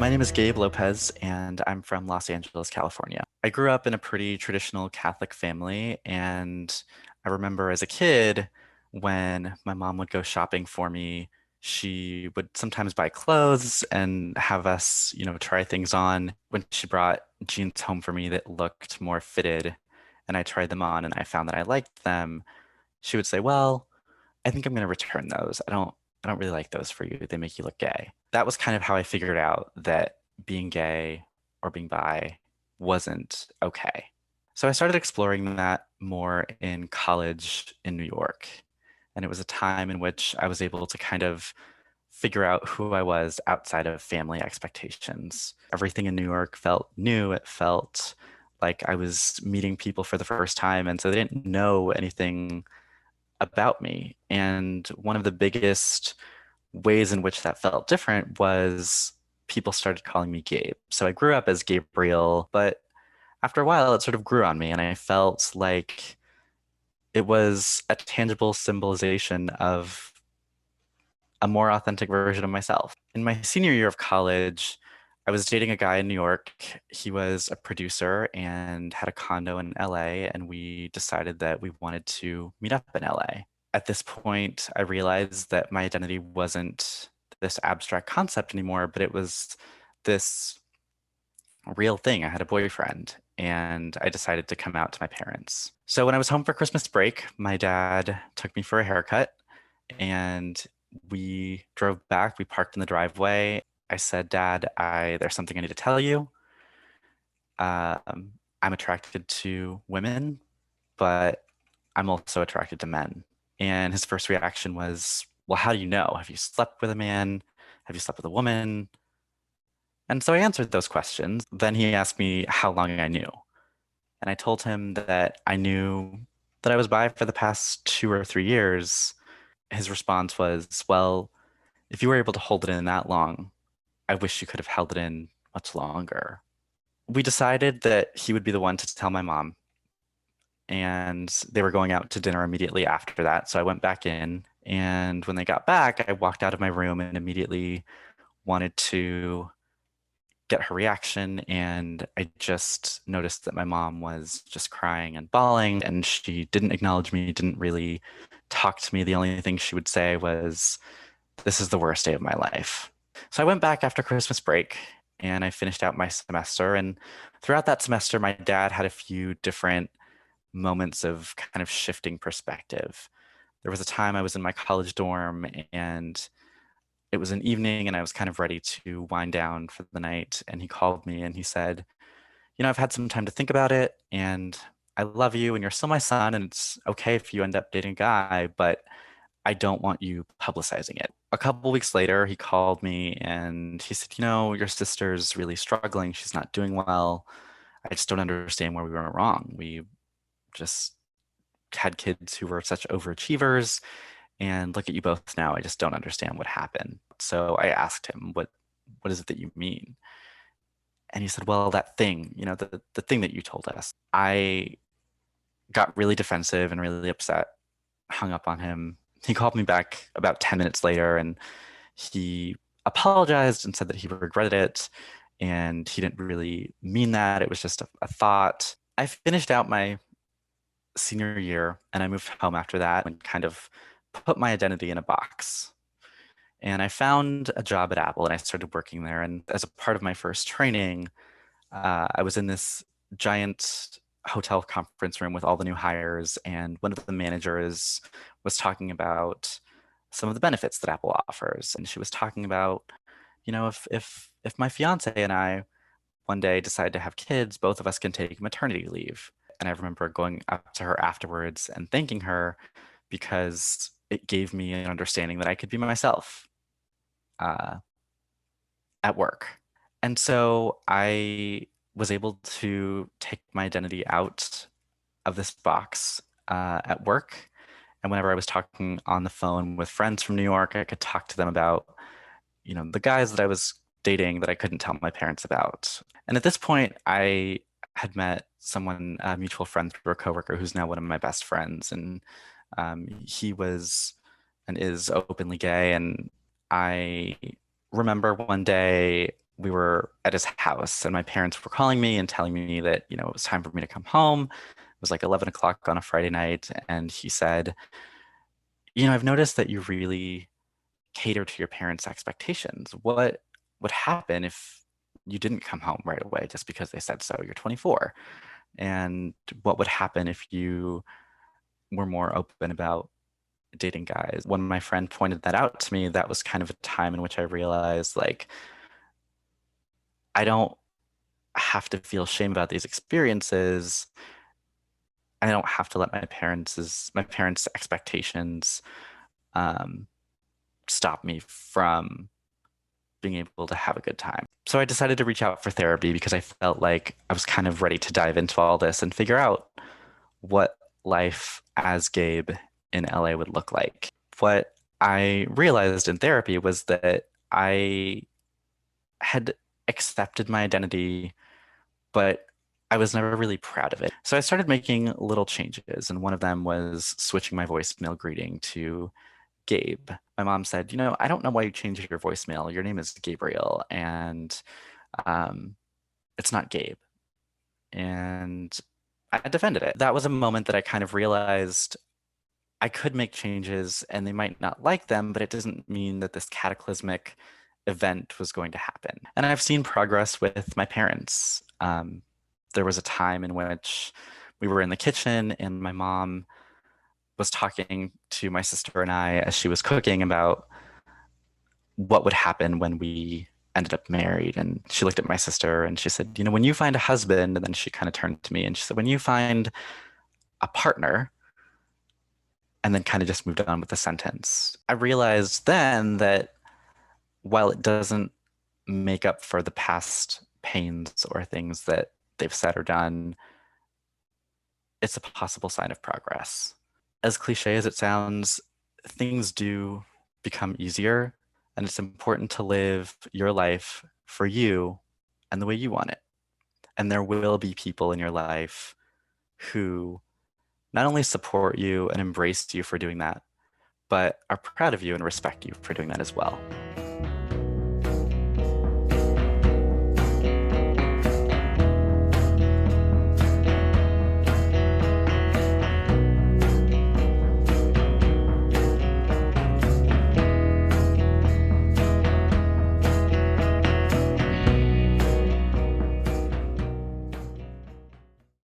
My name is Gabe Lopez, and I'm from Los Angeles, California. I grew up in a pretty traditional Catholic family, and I remember as a kid when my mom would go shopping for me, she would sometimes buy clothes and have us, try things on. When she brought jeans home for me that looked more fitted, and I tried them on and I found that I liked them, she would say, "Well, I think I'm going to return those. I don't really like those for you. They make you look gay." That was kind of how I figured out that being gay or being bi wasn't okay. So I started exploring that more in college in New York. And it was a time in which I was able to kind of figure out who I was outside of family expectations. Everything in New York felt new. It felt like I was meeting people for the first time. And so they didn't know anything about me. And one of the biggest ways in which that felt different was people started calling me Gabe. So I grew up as Gabriel, but after a while, it sort of grew on me, and I felt like it was a tangible symbolization of a more authentic version of myself. In my senior year of college, I was dating a guy in New York. He was a producer and had a condo in LA, and we decided that we wanted to meet up in LA. At this point, I realized that my identity wasn't this abstract concept anymore, but it was this real thing. I had a boyfriend, and I decided to come out to my parents. So when I was home for Christmas break, my dad took me for a haircut, and we drove back. We parked in the driveway. I said, "Dad, there's something I need to tell you. I'm attracted to women, but I'm also attracted to men." And his first reaction was, "Well, how do you know? Have you slept with a man? Have you slept with a woman?" And so I answered those questions. Then he asked me how long I knew. And I told him that I knew that I was bi for the past 2 or 3 years. His response was, "Well, if you were able to hold it in that long, I wish you could have held it in much longer." We decided that he would be the one to tell my mom, and they were going out to dinner immediately after that. So I went back in, and when they got back, I walked out of my room and immediately wanted to get her reaction. And I just noticed that my mom was just crying and bawling, and she didn't acknowledge me, didn't really talk to me. The only thing she would say was, "This is the worst day of my life." So I went back after Christmas break and I finished out my semester. And throughout that semester, my dad had a few different moments of kind of shifting perspective. There was a time I was in my college dorm, and it was an evening and I was kind of ready to wind down for the night. And he called me and he said, "I've had some time to think about it, and I love you and you're still my son, and it's okay if you end up dating a guy, but I don't want you publicizing it." A couple weeks later, he called me and he said, "Your sister's really struggling. She's not doing well. I just don't understand where we went wrong. We just had kids who were such overachievers, and look at you both now. I just don't understand what happened." So I asked him, what is it that you mean? And he said, "Well, that thing, the thing that you told us." I got really defensive and really upset, hung up on him. He called me back about 10 minutes later, and he apologized and said that he regretted it and he didn't really mean that. It was just a thought. I finished out my senior year and I moved home after that and kind of put my identity in a box. And I found a job at Apple and I started working there. And as a part of my first training, I was in this giant hotel conference room with all the new hires, and one of the managers was talking about some of the benefits that Apple offers. And she was talking about, if my fiance and I one day decide to have kids, both of us can take maternity leave. And I remember going up to her afterwards and thanking her because it gave me an understanding that I could be myself uh, at work. And so I was able to take my identity out of this box at work. And whenever I was talking on the phone with friends from New York, I could talk to them about, the guys that I was dating that I couldn't tell my parents about. And at this point, I had met someone, a mutual friend through a coworker who's now one of my best friends. And he was and is openly gay. And I remember one day we were at his house and my parents were calling me and telling me that, it was time for me to come home. It was like 11 o'clock on a Friday night. And he said, I've noticed that you really cater to your parents' expectations. What would happen if you didn't come home right away just because they said so? You're 24. And what would happen if you were more open about dating guys? When my friend pointed that out to me, that was kind of a time in which I realized, like, I don't have to feel shame about these experiences. I don't have to let my parents' expectations um, stop me from being able to have a good time. So I decided to reach out for therapy because I felt like I was kind of ready to dive into all this and figure out what life as Gabe in LA would look like. What I realized in therapy was that I had accepted my identity, but I was never really proud of it. So I started making little changes, and one of them was switching my voicemail greeting to Gabe. My mom said, I don't know why you changed your voicemail. Your name is Gabriel, and um, it's not Gabe. And I defended it. That was a moment that I kind of realized I could make changes and they might not like them, but it doesn't mean that this cataclysmic event was going to happen. And I've seen progress with my parents. There was a time in which we were in the kitchen and my mom was talking to my sister and I as she was cooking about what would happen when we ended up married. And she looked at my sister and she said, when you find a husband, and then she kind of turned to me and she said, when you find a partner, and then kind of just moved on with the sentence. I realized then that while it doesn't make up for the past pains or things that they've said or done, it's a possible sign of progress. As cliche as it sounds, things do become easier, and it's important to live your life for you and the way you want it. And there will be people in your life who not only support you and embrace you for doing that, but are proud of you and respect you for doing that as well.